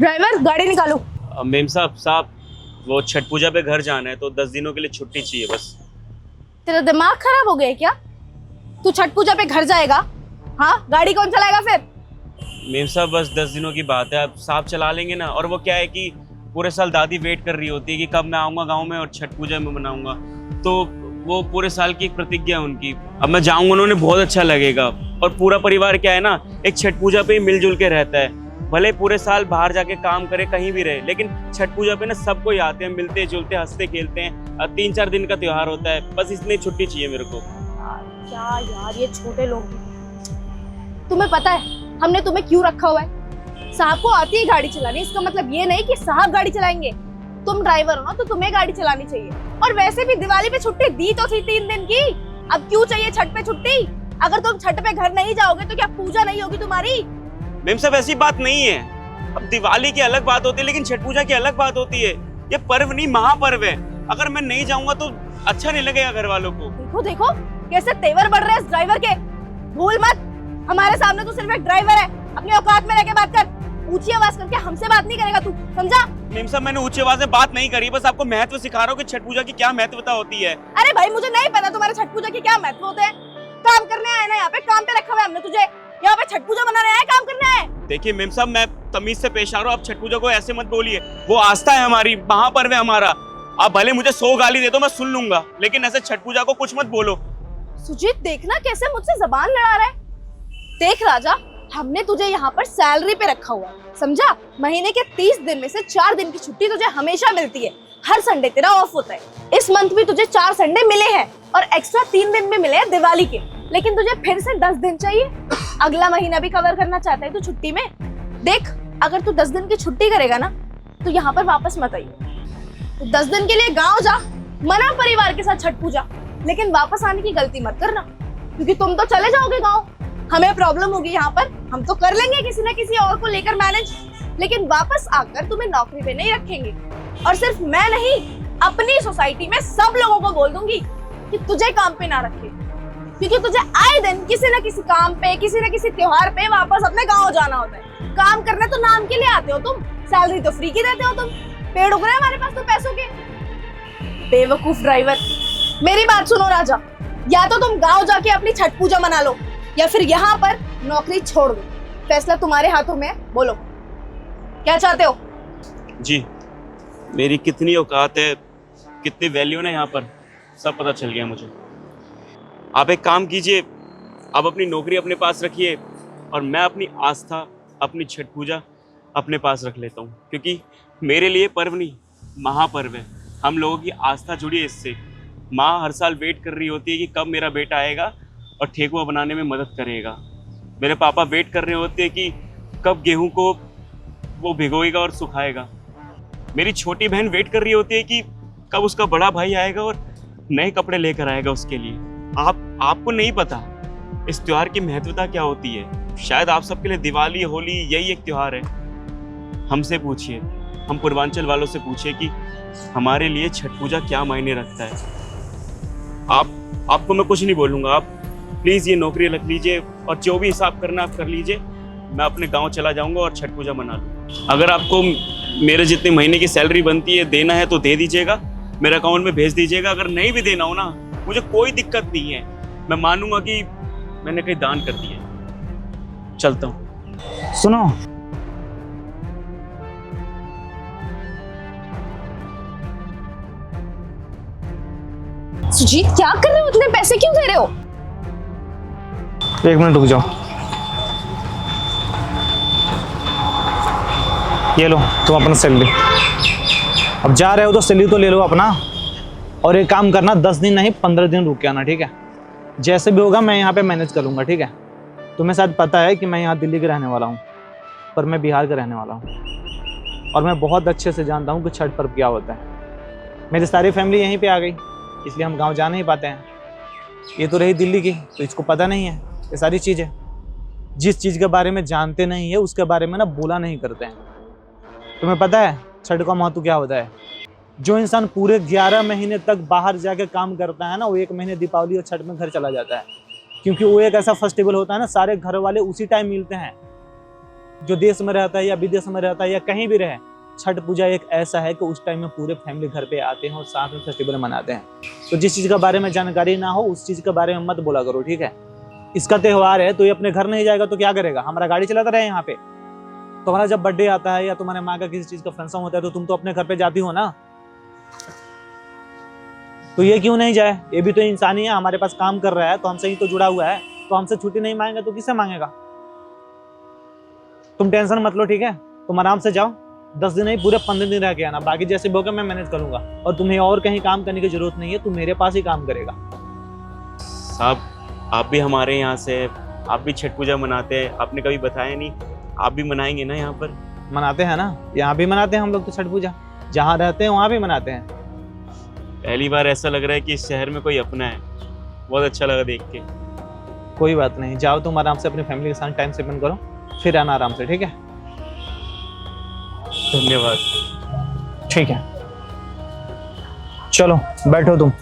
Driver गाड़ी निकालो। Ma'am साहब वो छठ पूजा पे घर जाना है तो 10 दिनों के लिए छुट्टी चाहिए बस। तेरा दिमाग खराब हो गया है क्या? तू छठ पूजा पे घर जाएगा? हाँ, गाड़ी कौन चलाएगा फिर? मेम साहब बस 10 दिनों की बात है, आप साहब चला लेंगे ना। और वो क्या है कि पूरे साल दादी वेट कर रही होती है कि कब मैं आऊँगा गाँव में और छठ पूजा में मनाऊँगा, तो वो पूरे साल की एक प्रतिज्ञा है उनकी। अब मैं जाऊँगा, उन्होंने बहुत अच्छा लगेगा। और पूरा परिवार क्या है ना, एक छठ पूजा पे ही मिलजुल के रहता है। भले पूरे साल बाहर जाके काम करे, कहीं भी रहे, लेकिन छठ पूजा पे ना सब कोई आते हैं, मिलते जुलते हंसते खेलते हैं। 3-4 दिन का त्योहार होता है, बस इतनी छुट्टी चाहिए मेरे को। क्या यार, ये छोटे लोग। तुम्हें पता है हमने तुम्हें क्यों रखा हुआ है? साहब को आती है गाड़ी चलानी, इसका मतलब ये नहीं कि साहब गाड़ी चलाएंगे। तुम ड्राइवर हो ना, तो तुम्हें गाड़ी चलानी चाहिए। और वैसे भी दिवाली पे छुट्टी दी तो थी 3 दिन की, अब क्यों चाहिए छठ पे छुट्टी? अगर तुम छठ पे घर नहीं जाओगे तो क्या पूजा नहीं होगी तुम्हारी? मेम साहब ऐसी बात नहीं है। अब दिवाली की अलग बात होती है, लेकिन छठ पूजा की अलग बात होती है। ये पर्व नहीं, महापर्व है। अगर मैं नहीं जाऊंगा तो अच्छा नहीं लगेगा घर वालों को। देखो देखो कैसे तेवर बढ़ रहे हैं इस ड्राइवर के। भूल मत, हमारे सामने तो सिर्फ एक ड्राइवर है। अपनी औकात में रहकर बात कर। ऊंची आवाज करके हमसे बात नहीं करेगा तू, समझा? मेम साहब मैंने ऊंची आवाज में बात नहीं करी, बस आपको महत्व सिखा रहा हूँ कि छठ पूजा की क्या महत्वता होती है। अरे भाई, मुझे नहीं पता तुम्हारे छठ पूजा की क्या महत्व होते हैं। काम करने आए ना, यहाँ पे काम पे रखा हुआ है हमने तुझे। यहाँ पे छठ पूजा मनाने आए, काम करने आए? देखिए मेम साहब, मैं तमीज से पेश आ रहा हूँ, आप छठ पूजा को ऐसे मत बोलिए। वो आस्था है हमारी, महापर्व है हमारा। आप भले मुझे 100 गाली दे दो, मैं सुन लूंगा, लेकिन ऐसे छठ पूजा को कुछ मत बोलो। सुजीत, देखना कैसे मुझसे जबान लड़ा रहा है। देख राजा, हमने तुझे यहाँ पर सैलरी पे रखा हुआ है, समझा? महीने के 30 दिन में से 4 दिन की छुट्टी तुझे हमेशा मिलती है। हर संडे तेरा ऑफ होता है। इस मंथ भी तुझे 4 संडे मिले हैं और एक्स्ट्रा 3 दिन भी मिले हैं दिवाली के। लेकिन तुझे फिर से 10 दिन चाहिए। अगला महीना भी कवर करना चाहता है तू छुट्टी में? देख, अगर तू 10 दिन की छुट्टी करेगा ना, तो यहाँ पर वापस मत आइए। तो 10 दिन के लिए गाँव जा, मना परिवार के साथ छठ पूजा, लेकिन वापस आने की गलती मत करना, क्योंकि तुम तो चले जाओगे गाँव। हमें प्रॉब्लम होगी यहाँ पर, हम तो कर लेंगे किसी न किसी और को लेकर मैनेज, लेकिन वापस आकर तुम्हें नौकरी पे नहीं रखेंगे। और सिर्फ मैं नहीं, अपनी सोसाइटी में सब लोगों को बोल दूंगी कि तुझे काम पे ना रखे, क्योंकि तुझे आए दिन किसी न किसी काम पे, किसी न किसी त्योहार पे वापस अपने गाँव जाना होता है। काम करने तो नाम के लिए आते हो तुम, सैलरी तो फ्री की देते हो तुम। पेड़ उग रहे हैं हमारे पास तो पैसों के। बेवकूफ ड्राइवर, मेरी बात सुनो राजा, या तो तुम गाँव जाके अपनी छठ पूजा मना लो, या फिर यहाँ पर नौकरी छोड़ दो। फैसला तुम्हारे हाथों में है, बोलो क्या चाहते हो? जी, मेरी कितनी औकात है, कितनी वैल्यू है यहाँ पर, सब पता चल गया मुझे। आप एक काम कीजिए, आप अपनी नौकरी अपने पास रखिए और मैं अपनी आस्था, अपनी छठ पूजा अपने पास रख लेता हूँ, क्योंकि मेरे लिए पर्व नहीं, महापर्व है। हम लोगों की आस्था जुड़ी है इससे। माँ हर साल वेट कर रही होती है कि कब मेरा बेटा आएगा और ठेकुआ बनाने में मदद करेगा। मेरे पापा वेट कर रहे होते हैं कि कब गेहूं को वो भिगोएगा और सुखाएगा। मेरी छोटी बहन वेट कर रही होती है कि कब उसका बड़ा भाई आएगा और नए कपड़े लेकर आएगा उसके लिए। आपको नहीं पता इस त्योहार की महत्वता क्या होती है। शायद आप सबके लिए दिवाली, होली यही एक त्योहार है। हमसे पूछिए, हम पूर्वांचल वालों से पूछिए कि हमारे लिए छठ पूजा क्या मायने रखता है। आपको मैं कुछ नहीं बोलूँगा। आप प्लीज़ ये नौकरी रख लीजिए और जो भी हिसाब करना आप कर लीजिए। मैं अपने गांव चला जाऊंगा और छठ पूजा मना लूँ। अगर आपको मेरे जितने महीने की सैलरी बनती है देना है तो दे दीजिएगा, मेरे अकाउंट में भेज दीजिएगा। अगर नहीं भी देना हो ना, मुझे कोई दिक्कत नहीं है। मैं मानूंगा कि मैंने कहीं दान कर दिया। चलता हूँ। सुनो, सुजीत, क्या कर रहे हो? इतने पैसे क्यों दे रहे हो? 1 मिनट रुक जाओ। ये लो तुम अपना सैलरी। अब जा रहे हो तो सैलरी तो ले लो अपना, और एक काम करना, 10 दिन नहीं 15 दिन रुक के आना, ठीक है? जैसे भी होगा मैं यहाँ पे मैनेज करूँगा, ठीक है? तुम्हें शायद पता है कि मैं यहाँ दिल्ली का रहने वाला हूँ, पर मैं बिहार का रहने वाला हूँ, और मैं बहुत अच्छे से जानता हूँ कि छठ पर्व क्या होता है। मेरी सारी फैमिली यहीं पे आ गई, इसलिए हम गाँव जा नहीं पाते हैं। ये तो रही दिल्ली की, तो इसको पता नहीं है ये सारी चीज़ें। जिस चीज़ के बारे में जानते नहीं है उसके बारे में ना बोला नहीं करते हैं। तुम्हें पता है छठ का महत्व क्या होता है? जो इंसान पूरे 11 महीने तक बाहर जाके काम करता है ना, वो 1 महीने दीपावली और छठ में घर चला जाता है, क्योंकि वो एक ऐसा फेस्टिवल होता है ना, सारे घर वाले उसी टाइम मिलते हैं। जो देश में रहता है या विदेश में रहता है या कहीं भी रहे, छठ पूजा एक ऐसा है कि उस टाइम में पूरे फैमिली घर पे आते हैं और साथ में फेस्टिवल मनाते हैं। तो जिस चीज़ के बारे में जानकारी ना हो उस चीज़ के बारे में मत बोला करो, ठीक है। इसका त्योहार है तो ये अपने घर नहीं जाएगा तो क्या करेगा, हमारा गाड़ी चलाता रहे यहाँ पे। तुम्हारा जब बर्थडे आता है या तुम्हारे माँ का किसी चीज़ का फंक्शन होता है तो तुम तो अपने घर पे जाती हो ना, तो ये क्यों नहीं जाए, ये भी तो इंसान ही है, हमारे पास काम कर रहा है तो हमसे ही तो जुड़ा हुआ है, तो हमसे छुट्टी नहीं मांगेगा तो किससे मांगेगा। तुम टेंशन मत लो, ठीक है, तुम आराम से जाओ, 10 दिन नहीं पूरे 15 दिन रह के आना, बाकी जैसे भी होगा मैं मैनेज करूंगा। और तुम्हें और कहीं काम करने की जरूरत नहीं है, तुम मेरे पास ही काम करेगा। साहब आप भी हमारे यहाँ से, आप भी छठ पूजा मनाते हैं, आपने कभी बताया नहीं, आप भी मनाएंगे ना यहाँ पर? मनाते हैं ना, यहाँ भी मनाते हैं हम लोग तो छठ पूजा, जहाँ रहते हैं वहाँ भी मनाते हैं। पहली बार ऐसा लग रहा है कि इस शहर में कोई अपना है, बहुत अच्छा लगा देख के। कोई बात नहीं, जाओ तुम आराम से अपनी फैमिली के साथ टाइम स्पेंड करो, फिर आना आराम से, ठीक है। धन्यवाद। ठीक है, चलो बैठो तुम।